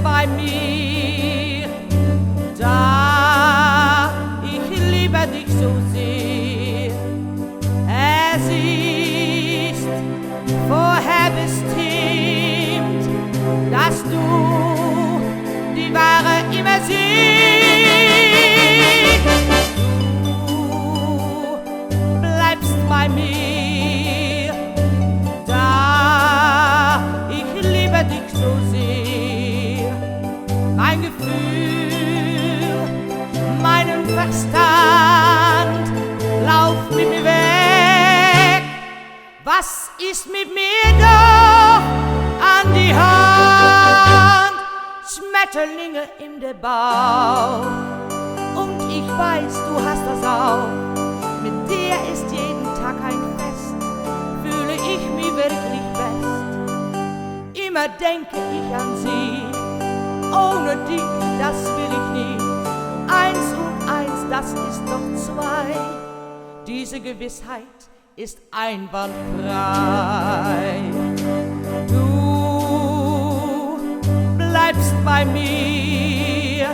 bei mir, da ich liebe dich so sehr. Es ist vorher bestimmt, dass du die Wahre immer siehst. Du bleibst bei mir, da ich liebe dich so sehr. Mein Gefühl, meinen Verstand, lauf mit mir weg. Was ist mit mir doch an die Hand? Schmetterlinge in der Bauch. Und ich weiß, du hast das auch. Mit dir ist jeden Tag ein Fest. Fühle ich mich wirklich best. Immer denke ich an sie. Ohne dich, das will ich nie. 1 und 1, das ist doch 2. Diese Gewissheit ist einwandfrei. Du bleibst bei mir,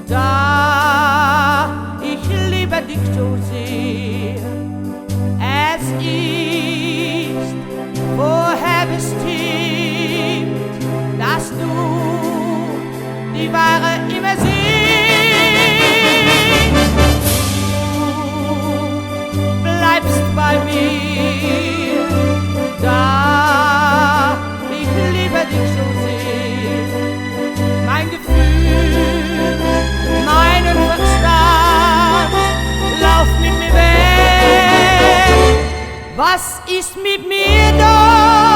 da ich liebe dich so sehr. Es ist vorher bestimmt, dass du die Wahre immer siehst. Du bleibst bei mir, da ich liebe dich so sehr. Mein Gefühl, meinen Verstand, lauf mit mir weg. Was ist mit mir da?